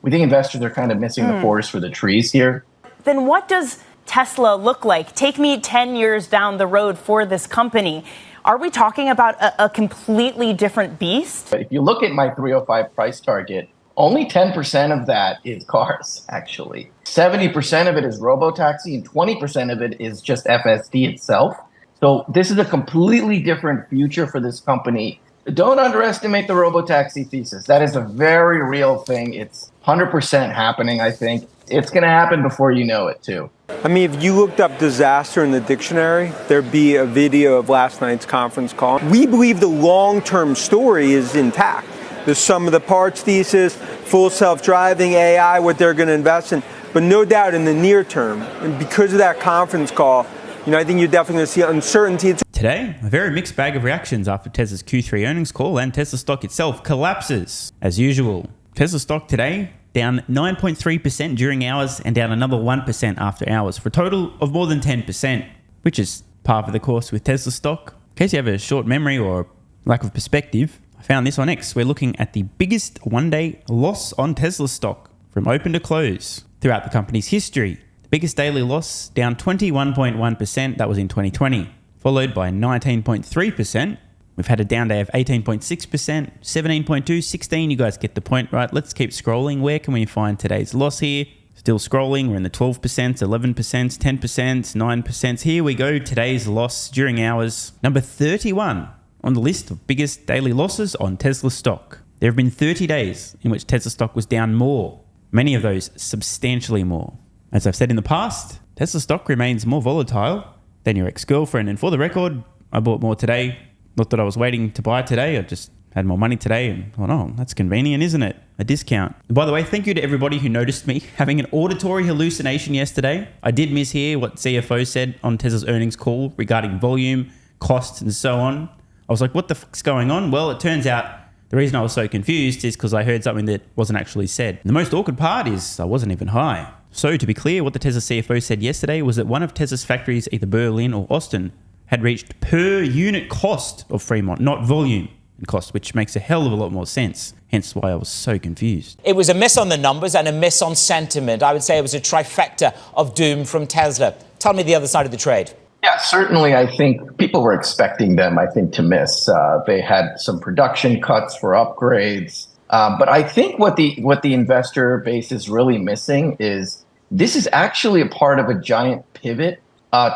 We think investors are kind of missing the forest for the trees here. Then what does Tesla look like? Take me 10 years down the road for this company. Are we talking about a completely different beast? But if you look at my 305 price target, only 10% of that is cars, actually. 70% of it is robotaxi and 20% of it is just FSD itself. So this is a completely different future for this company. Don't underestimate the robotaxi thesis. That is a very real thing. It's 100% happening, I think. It's going to happen before you know it, too. I mean, if you looked up disaster in the dictionary, there'd be a video of last night's conference call. We believe the long-term story is intact. The sum of the parts thesis, full self-driving, AI, what they're going to invest in. But no doubt in the near term, and because of that conference call, I think you're definitely going to see uncertainty. Today, a very mixed bag of reactions after Tesla's Q3 earnings call, and Tesla stock itself collapses as usual. Tesla stock today down 9.3% during hours and down another 1% after hours for a total of more than 10%, which is par for the course with Tesla stock. In case you have a short memory or lack of perspective, I found this on X. We're looking at the biggest one-day loss on Tesla stock from open to close throughout the company's history. The biggest daily loss, down 21.1%, that was in 2020, followed by 19.3%. We've had a down day of 18.6%, 17.2%, 16%. You guys get the point, right? Let's keep scrolling. Where can we find today's loss here? Still scrolling. We're in the 12%, 11%, 10%, 9%. Here we go. Today's loss during hours. Number 31 on the list of biggest daily losses on Tesla stock. There have been 30 days in which Tesla stock was down more. Many of those substantially more. As I've said in the past, Tesla stock remains more volatile than your ex-girlfriend. And for the record, I bought more today. Not that I was waiting to buy today. I just had more money today and thought, oh, that's convenient, isn't it? A discount. And by the way, thank you to everybody who noticed me having an auditory hallucination yesterday. I did mishear what CFO said on Tesla's earnings call regarding volume, costs, and so on. I was like, what the fuck's going on? Well, it turns out the reason I was so confused is because I heard something that wasn't actually said. And the most awkward part is I wasn't even high. So to be clear, what the Tesla CFO said yesterday was that one of Tesla's factories, either Berlin or Austin, had reached per unit cost of Fremont, not volume and cost, which makes a hell of a lot more sense. Hence why I was so confused. It was a miss on the numbers and a miss on sentiment. I would say it was a trifecta of doom from Tesla. Tell me the other side of the trade. Yeah, certainly. I think people were expecting them, to miss. They had some production cuts for upgrades. But I think what the investor base is really missing is this is actually a part of a giant pivot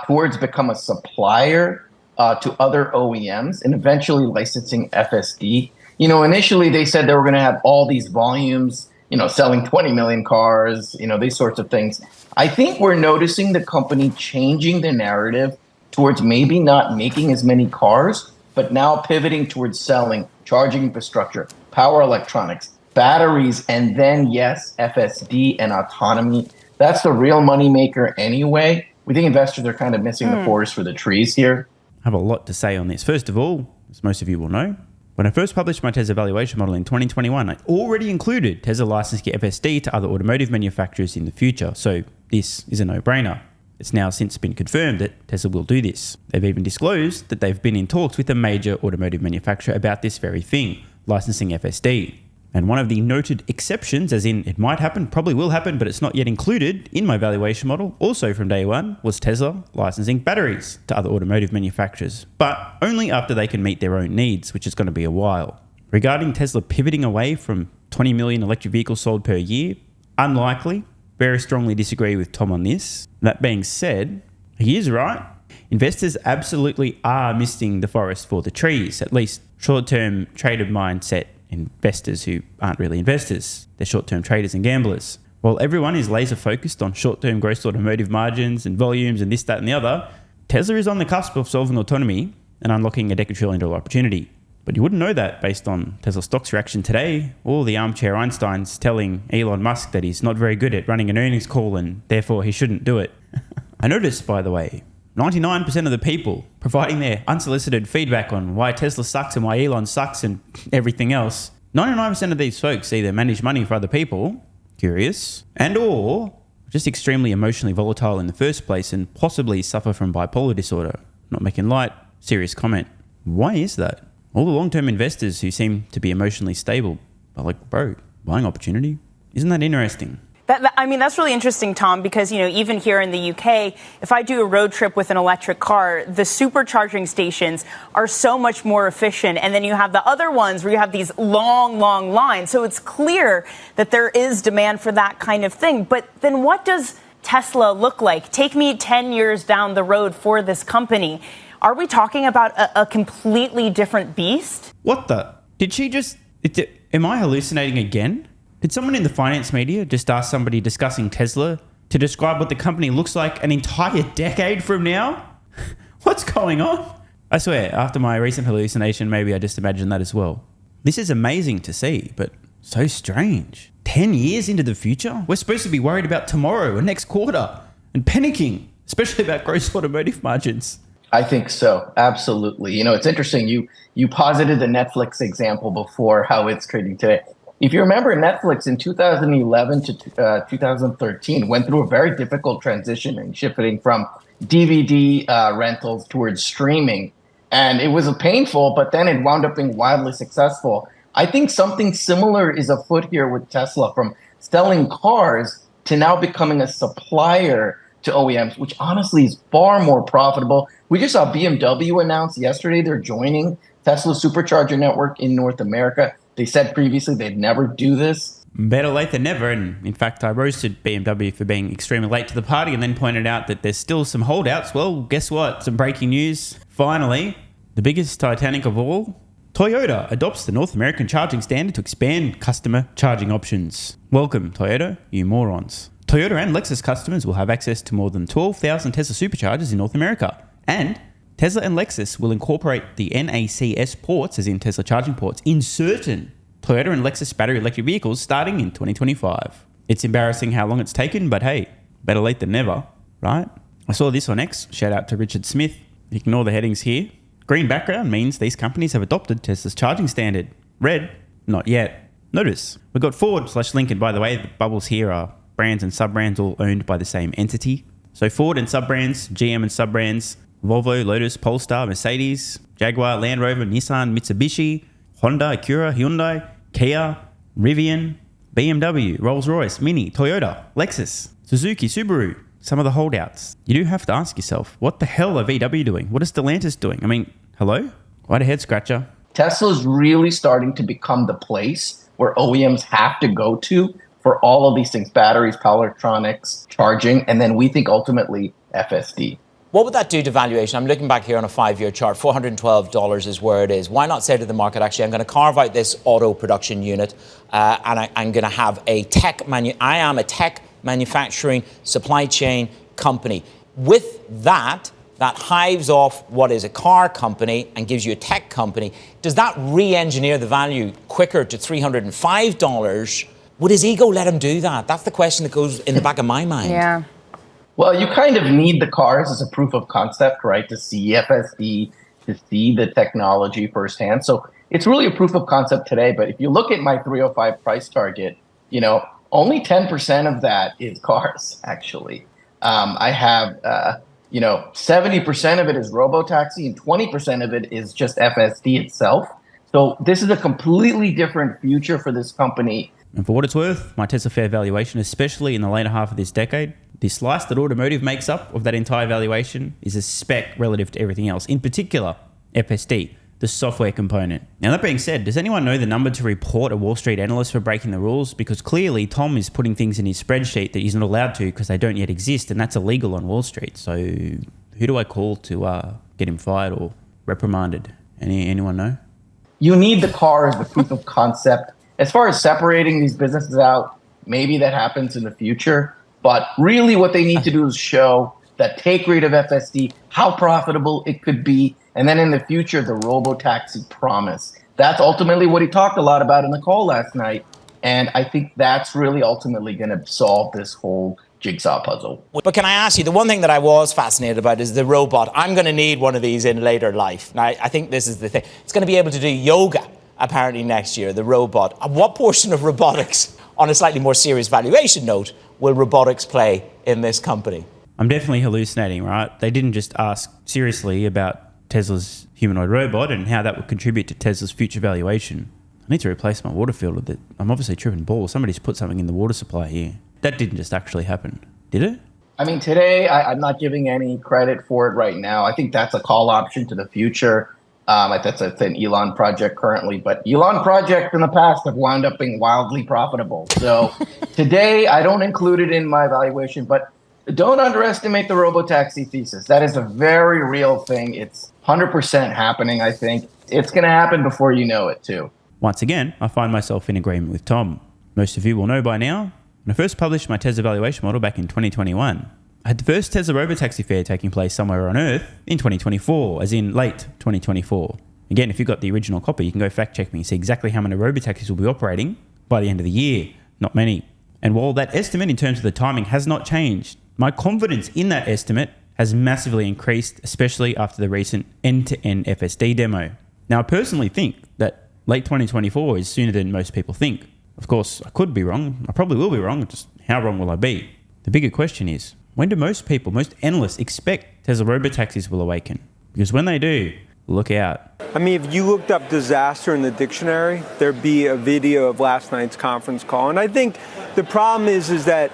towards become a supplier to other OEMs and eventually licensing FSD. Initially they said they were going to have all these volumes, selling 20 million cars, these sorts of things. I think we're noticing the company changing the narrative towards maybe not making as many cars, but now pivoting towards selling charging infrastructure, power electronics, batteries, and then, yes, FSD and autonomy. That's the real moneymaker anyway. We think investors are kind of missing the forest for the trees here. I have a lot to say on this. First of all, as most of you will know, when I first published my Tesla valuation model in 2021, I already included Tesla licensing FSD to other automotive manufacturers in the future. So this is a no-brainer. It's now since been confirmed that Tesla will do this. They've even disclosed that they've been in talks with a major automotive manufacturer about this very thing, licensing FSD. And one of the noted exceptions, as in it might happen, probably will happen, but it's not yet included in my valuation model, also from day one, was Tesla licensing batteries to other automotive manufacturers, but only after they can meet their own needs, which is going to be a while. Regarding Tesla pivoting away from 20 million electric vehicles sold per year, unlikely. Very strongly disagree with Tom on this. That being said, he is right. Investors absolutely are misting the forest for the trees, at least short-term trader mindset investors who aren't really investors. They're short-term traders and gamblers. While everyone is laser-focused on short-term gross automotive margins and volumes and this, that, and the other, Tesla is on the cusp of solving autonomy and unlocking a decatrillion-dollar opportunity. But you wouldn't know that based on Tesla stock's reaction today, or the armchair Einsteins telling Elon Musk that he's not very good at running an earnings call and therefore he shouldn't do it. I noticed, by the way, 99% of the people providing their unsolicited feedback on why Tesla sucks and why Elon sucks and everything else, 99% of these folks either manage money for other people, curious, and or just extremely emotionally volatile in the first place and possibly suffer from bipolar disorder. Not making light, serious comment. Why is that? All the long-term investors who seem to be emotionally stable are like, bro, buying opportunity. Isn't that interesting? I mean, that's really interesting, Tom, because, even here in the UK, if I do a road trip with an electric car, the supercharging stations are so much more efficient. And then you have the other ones where you have these long, long lines. So it's clear that there is demand for that kind of thing. But then what does Tesla look like? Take me 10 years down the road for this company. Are we talking about a completely different beast? What the? Did she just... Am I hallucinating again? Did someone in the finance media just ask somebody discussing Tesla to describe what the company looks like an entire decade from now? What's going on? I swear, after my recent hallucination, maybe I just imagined that as well. This is amazing to see, but so strange. 10 years into the future? We're supposed to be worried about tomorrow and next quarter and panicking, especially about gross automotive margins. I think so. Absolutely. It's interesting. You posited the Netflix example before, how it's trading today. If you remember, Netflix in 2011 to 2013 went through a very difficult transition and shifting from DVD rentals towards streaming. And it was painful, but then it wound up being wildly successful. I think something similar is afoot here with Tesla, from selling cars to now becoming a supplier to OEMs, which honestly is far more profitable. We just saw BMW announce yesterday they're joining Tesla's supercharger network in North America. They said previously they'd never do this. Better late than never. And in fact, I roasted BMW for being extremely late to the party and then pointed out that there's still some holdouts. Well, guess what? Some breaking news. Finally, the biggest Titanic of all, Toyota adopts the North American charging standard to expand customer charging options. Welcome, Toyota, you morons. Toyota and Lexus customers will have access to more than 12,000 Tesla superchargers in North America. And Tesla and Lexus will incorporate the NACS ports, as in Tesla charging ports, in certain Toyota and Lexus battery electric vehicles starting in 2025. It's embarrassing how long it's taken, but hey, better late than never, right? I saw this on X. Shout out to Richard Smith. Ignore the headings here. Green background means these companies have adopted Tesla's charging standard. Red, not yet. Notice, we've got Ford/Lincoln. And by the way, the bubbles here are brands and sub-brands all owned by the same entity. So Ford and sub-brands, GM and sub-brands, Volvo, Lotus, Polestar, Mercedes, Jaguar, Land Rover, Nissan, Mitsubishi, Honda, Acura, Hyundai, Kia, Rivian, BMW, Rolls-Royce, Mini, Toyota, Lexus, Suzuki, Subaru, some of the holdouts. You do have to ask yourself, what the hell are VW doing? What is Stellantis doing? I mean, hello? Quite a head scratcher. Tesla's really starting to become the place where OEMs have to go to for all of these things: batteries, power electronics, charging, and then we think ultimately FSD. What would that do to valuation? I'm looking back here on a 5-year chart. $412 is where it is. Why not say to the market, actually, I'm going to carve out this auto production unit and I'm going to have a I am a tech manufacturing supply chain company. With that hives off what is a car company and gives you a tech company. Does that re-engineer the value quicker to $305? Would his ego let him do that? That's the question that goes in the back of my mind. Yeah. Well, you kind of need the cars as a proof of concept, right? To see FSD, to see the technology firsthand. So it's really a proof of concept today. But if you look at my 305 price target, only 10% of that is cars, actually. I have, 70% of it is robotaxi and 20% of it is just FSD itself. So this is a completely different future for this company. And for what it's worth, my Tesla fair valuation, especially in the later half of this decade, the slice that automotive makes up of that entire valuation is a speck relative to everything else, in particular FSD, the software component. Now, that being said, does anyone know the number to report a Wall Street analyst for breaking the rules? Because clearly Tom is putting things in his spreadsheet that he's not allowed to because they don't yet exist, and that's illegal on Wall Street. So who do I call to get him fired or reprimanded? Anyone know? You need the car as the proof of concept. As far as separating these businesses out, maybe that happens in the future. But really what they need to do is show that take rate of FSD, how profitable it could be, and then in the future, the robotaxi promise. That's ultimately what he talked a lot about in the call last night. And I think that's really ultimately going to solve this whole jigsaw puzzle. But can I ask you, the one thing that I was fascinated about is the robot. I'm going to need one of these in later life. Now, I think this is the thing. It's going to be able to do yoga, apparently, next year, the robot. What portion of robotics, on a slightly more serious valuation note, will robotics play in this company? I'm definitely hallucinating, right? They didn't just ask seriously about Tesla's humanoid robot and how that would contribute to Tesla's future valuation. I need to replace my water filter. I'm obviously tripping balls. Somebody's put something in the water supply here. That didn't just actually happen, did it? I mean, today, I'm not giving any credit for it right now. I think that's a call option to the future. That's an Elon project currently, but Elon projects in the past have wound up being wildly profitable. So today, I don't include it in my valuation, but don't underestimate the robotaxi thesis. That is a very real thing. It's 100% happening, I think. It's going to happen before you know it, too. Once again, I find myself in agreement with Tom. Most of you will know by now, when I first published my Tesla valuation model back in 2021, I had the first Tesla robotaxi fair taking place somewhere on Earth in 2024, as in late 2024. Again, if you've got the original copy, you can go fact check me and see exactly how many robotaxis will be operating by the end of the year. Not many. And while that estimate in terms of the timing has not changed, my confidence in that estimate has massively increased, especially after the recent end-to-end FSD demo. Now, I personally think that late 2024 is sooner than most people think. Of course, I could be wrong. I probably will be wrong. Just how wrong will I be? The bigger question is, when do most people, most analysts expect Tesla robotaxis will awaken? Because when they do, look out. I mean, if you looked up disaster in the dictionary, there'd be a video of last night's conference call. And I think the problem is that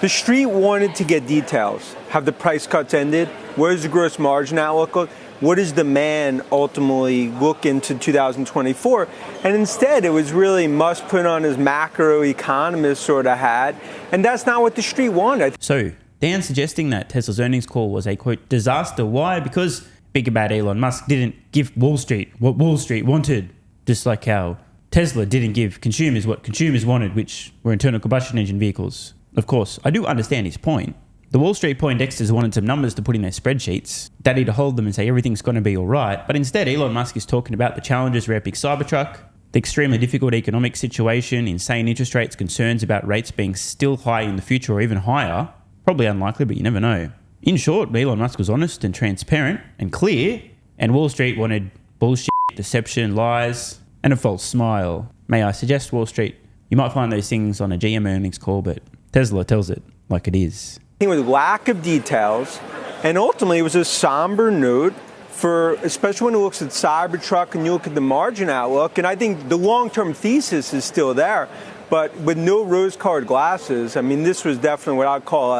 the street wanted to get details. Have the price cuts ended? Where does the gross margin outlook look? What does demand ultimately look into 2024? And instead, it was really Musk put on his macroeconomist sort of hat. And that's not what the street wanted. So, Dan suggesting that Tesla's earnings call was a, quote, disaster. Why? Because big bad Elon Musk didn't give Wall Street what Wall Street wanted, just like how Tesla didn't give consumers what consumers wanted, which were internal combustion engine vehicles. Of course, I do understand his point. The Wall Street Poindexters wanted some numbers to put in their spreadsheets, daddy to hold them and say everything's going to be all right. But instead, Elon Musk is talking about the challenges for epic Cybertruck, the extremely difficult economic situation, insane interest rates, concerns about rates being still high in the future or even higher. Probably unlikely, but you never know. In short, Elon Musk was honest and transparent and clear, and Wall Street wanted bullshit, deception, lies, and a false smile. May I suggest, Wall Street, you might find those things on a GM earnings call, but Tesla tells it like it is. With lack of details, and ultimately it was a somber note for, especially when it looks at Cybertruck and you look at the margin outlook, and I think the long-term thesis is still there, but with no rose-colored glasses, I mean, this was definitely what I'd call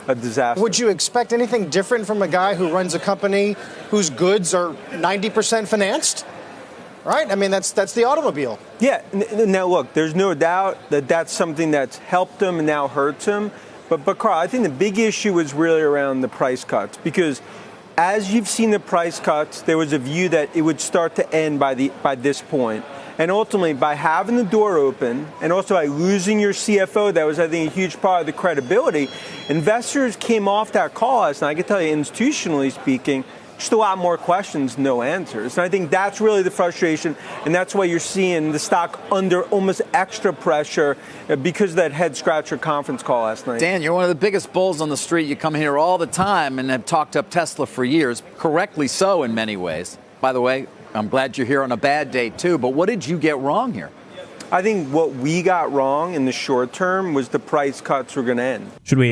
a disaster. Would you expect anything different from a guy who runs a company whose goods are 90% financed? Right? I mean, that's the automobile. Yeah. Now, look, there's no doubt that that's something that's helped him and now hurts him. But Carl, I think the big issue was really around the price cuts, because as you've seen the price cuts, there was a view that it would start to end by this point. And ultimately, by having the door open and also by losing your CFO, that was, I think, a huge part of the credibility, investors came off that call last night. I can tell you, institutionally speaking, just a lot more questions, no answers. And I think that's really the frustration, and that's why you're seeing the stock under almost extra pressure because of that head-scratcher conference call last night. Dan, you're one of the biggest bulls on the street. You come here all the time and have talked up Tesla for years, correctly so in many ways. By the way, I'm glad you're here on a bad day, too, but what did you get wrong here? I think what we got wrong in the short term was the price cuts were going to end. Should we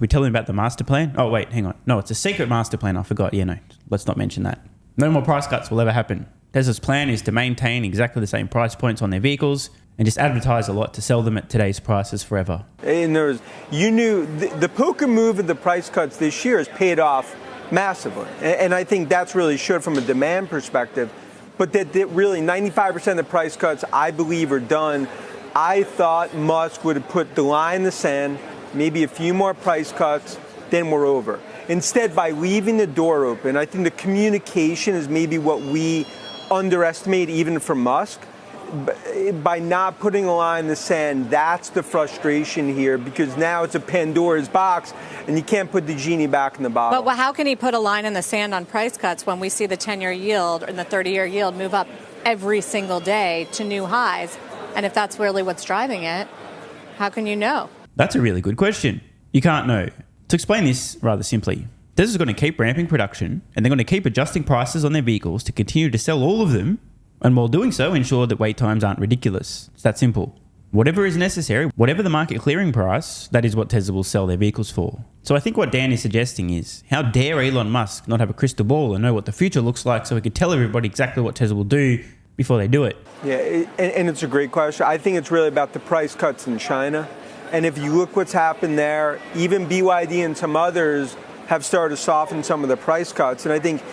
tell him about the master plan? Oh, wait, hang on. No, it's a secret master plan. I forgot. Yeah, no, let's not mention that. No more price cuts will ever happen. Tesla's plan is to maintain exactly the same price points on their vehicles and just advertise a lot to sell them at today's prices forever. And you knew the poker move of the price cuts this year has paid off massively. And I think that's really showed from a demand perspective. But that really 95% of the price cuts, I believe, are done. I thought Musk would have put the line in the sand, maybe a few more price cuts, then we're over. Instead, by leaving the door open, I think the communication is maybe what we underestimate even from Musk. By not putting a line in the sand, that's the frustration here, because now it's a Pandora's box and you can't put the genie back in the bottle. But how can he put a line in the sand on price cuts when we see the 10-year yield and the 30-year yield move up every single day to new highs? And if that's really what's driving it, how can you know? That's a really good question. You can't know. To explain this rather simply, Tesla's going to keep ramping production and they're going to keep adjusting prices on their vehicles to continue to sell all of them, and while doing so, ensure that wait times aren't ridiculous. It's that simple. Whatever is necessary, whatever the market clearing price, that is what Tesla will sell their vehicles for. So I think what Dan is suggesting is, how dare Elon Musk not have a crystal ball and know what the future looks like so he could tell everybody exactly what Tesla will do before they do it? Yeah, and it's a great question. I think it's really about the price cuts in China. And if you look what's happened there, even BYD and some others have started to soften some of the price cuts. And I think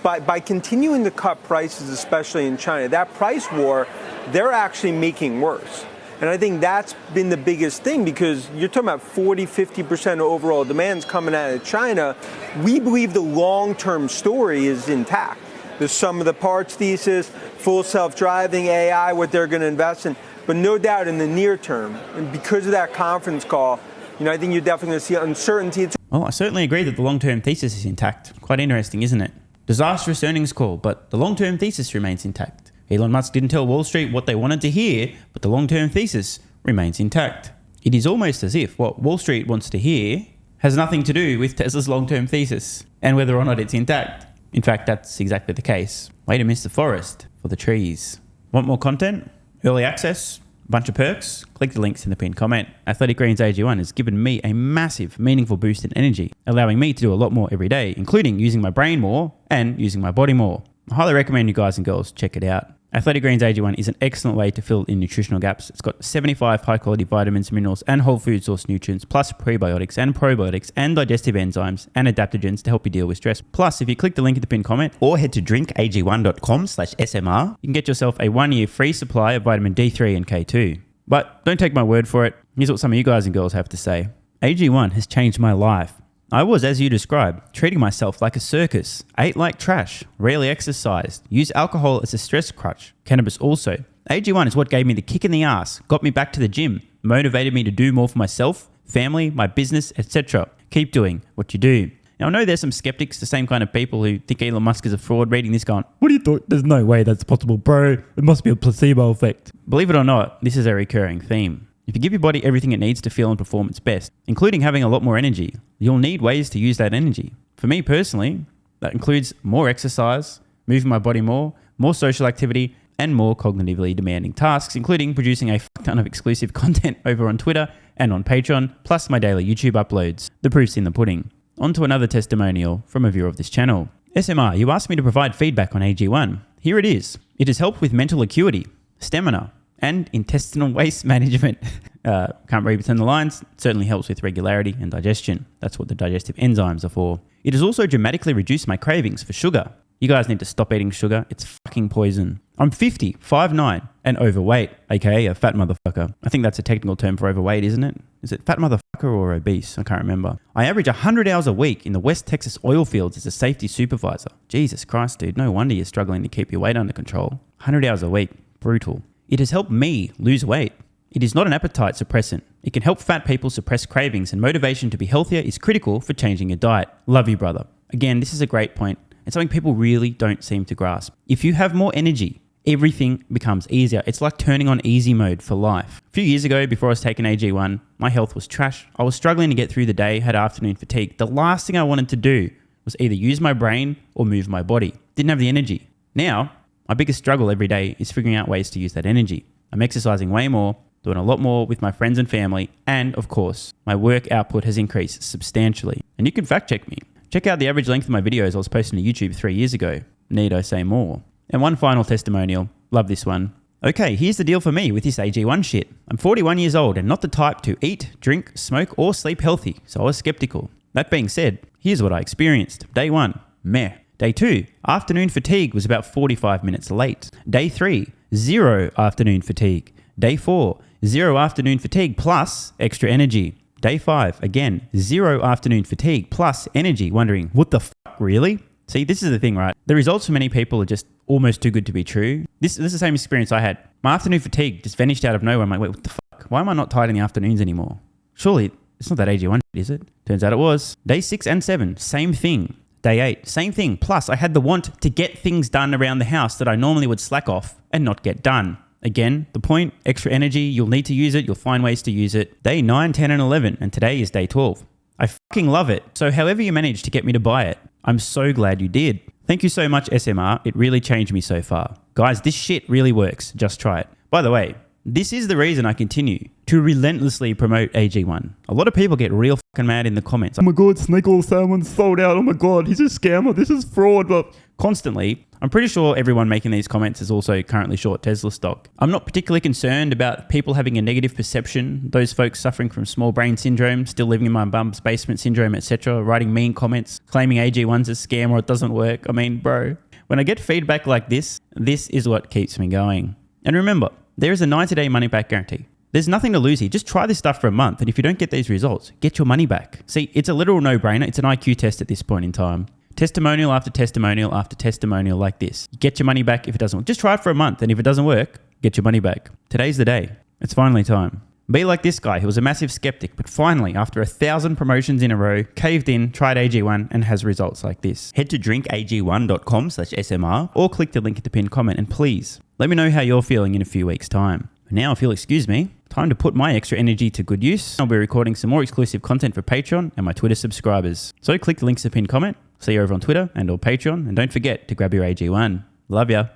by continuing to cut prices, especially in China, that price war, they're actually making worse. And I think that's been the biggest thing, because you're talking about 40-50% of overall demands coming out of China. We believe the long-term story is intact. The sum of the parts thesis, full self-driving, AI, what they're going to invest in. But no doubt in the near term, and because of that conference call, I think you're definitely going to see uncertainty. Well, I certainly agree that the long-term thesis is intact. Quite interesting, isn't it? Disastrous earnings call, but the long-term thesis remains intact. Elon Musk didn't tell Wall Street what they wanted to hear, but the long-term thesis remains intact. It is almost as if what Wall Street wants to hear has nothing to do with Tesla's long-term thesis and whether or not it's intact. In fact, that's exactly the case. Way to miss the forest for the trees. Want more content? Early access? A bunch of perks? Click the links in the pinned comment. Athletic Greens AG1 has given me a massive, meaningful boost in energy, allowing me to do a lot more every day, including using my brain more and using my body more. I highly recommend you guys and girls check it out. Athletic Greens AG1 is an excellent way to fill in nutritional gaps. It's got 75 high-quality vitamins, minerals, and whole food source nutrients, plus prebiotics and probiotics and digestive enzymes and adaptogens to help you deal with stress. Plus, if you click the link in the pinned comment or head to drinkag1.com/SMR, you can get yourself a 1-year free supply of vitamin D3 and K2. But don't take my word for it. Here's what some of you guys and girls have to say. AG1 has changed my life. I was, as you described, treating myself like a circus, ate like trash, rarely exercised, used alcohol as a stress crutch, cannabis also. AG1 is what gave me the kick in the ass, got me back to the gym, motivated me to do more for myself, family, my business, etc. Keep doing what you do. Now, I know there's some skeptics, the same kind of people who think Elon Musk is a fraud, reading this going, what do you thought? There's no way that's possible, bro. It must be a placebo effect. Believe it or not, this is a recurring theme. If you give your body everything it needs to feel and perform its best, including having a lot more energy, you'll need ways to use that energy. For me personally, that includes more exercise, moving my body more social activity, and more cognitively demanding tasks, including producing a ton of exclusive content over on Twitter and on Patreon, plus my daily YouTube uploads. The proof's in the pudding. On to another testimonial from a viewer of this channel. SMR, you asked me to provide feedback on AG1. Here it is. It has helped with mental acuity, stamina, and intestinal waste management. Can't read between the lines. It certainly helps with regularity and digestion. That's what the digestive enzymes are for. It has also dramatically reduced my cravings for sugar. You guys need to stop eating sugar. It's fucking poison. I'm 50, 5'9", and overweight, aka a fat motherfucker. I think that's a technical term for overweight, isn't it? Is it fat motherfucker or obese? I can't remember. I average 100 hours a week in the West Texas oil fields as a safety supervisor. Jesus Christ, dude. No wonder you're struggling to keep your weight under control. 100 hours a week. Brutal. It has helped me lose weight. It is not an appetite suppressant. It can help fat people suppress cravings, and motivation to be healthier is critical for changing your diet. Love you, brother. Again, this is a great point and something people really don't seem to grasp. If you have more energy, everything becomes easier. It's like turning on easy mode for life. A few years ago, before I was taking AG1, my health was trash. I was struggling to get through the day, had afternoon fatigue. The last thing I wanted to do was either use my brain or move my body. Didn't have the energy. Now, my biggest struggle every day is figuring out ways to use that energy. I'm exercising way more, doing a lot more with my friends and family, and of course, my work output has increased substantially. And you can fact check me. Check out the average length of my videos I was posting to YouTube 3 years ago. Need I say more? And one final testimonial. Love this one. Okay, here's the deal for me with this AG1 shit. I'm 41 years old and not the type to eat, drink, smoke, or sleep healthy, so I was skeptical. That being said, here's what I experienced. Day 1, meh. Day 2, afternoon fatigue was about 45 minutes late. Day 3, 0 afternoon fatigue. Day 4, 0 afternoon fatigue plus extra energy. Day 5, again, 0 afternoon fatigue plus energy. Wondering, what the fuck, really? See, this is the thing, right? The results for many people are just almost too good to be true. This is the same experience I had. My afternoon fatigue just vanished out of nowhere. I'm like, wait, what the fuck? Why am I not tired in the afternoons anymore? Surely, it's not that AG1 shit, is it? Turns out it was. Day 6 and 7, same thing. Day 8, same thing. Plus, I had the want to get things done around the house that I normally would slack off and not get done. Again, the point, extra energy, you'll need to use it, you'll find ways to use it. Day 9, 10, and 11, and today is day 12. I fucking love it. So however you managed to get me to buy it, I'm so glad you did. Thank you so much, SMR. It really changed me so far. Guys, this shit really works. Just try it. By the way, This is the reason I continue to relentlessly promote AG1. A lot of people get real fucking mad in the comments. Oh my God, snake oil salmon sold out. Oh my God, he's a scammer. This is fraud. But constantly, I'm pretty sure everyone making these comments is also currently short Tesla stock. I'm not particularly concerned about people having a negative perception, those folks suffering from small brain syndrome, still living in my bum's basement syndrome, etc., writing mean comments, claiming AG1's a scam or it doesn't work. I mean, bro, when I get feedback like this is what keeps me going. And remember, there is a 90-day money-back guarantee. There's nothing to lose here. Just try this stuff for a month, and if you don't get these results, get your money back. See, it's a literal no-brainer. It's an IQ test at this point in time. Testimonial after testimonial after testimonial like this. You get your money back if it doesn't work. Just try it for a month, and if it doesn't work, get your money back. Today's the day. It's finally time. Be like this guy who was a massive skeptic, but finally, after 1,000 promotions in a row, caved in, tried AG1, and has results like this. Head to drinkag1.com/SMR or click the link at the pinned comment, and please, let me know how you're feeling in a few weeks' time. Now, if you'll excuse me, time to put my extra energy to good use. I'll be recording some more exclusive content for Patreon and my Twitter subscribers. So click the links in the pinned comment. See you over on Twitter and or Patreon, and don't forget to grab your AG1. Love ya.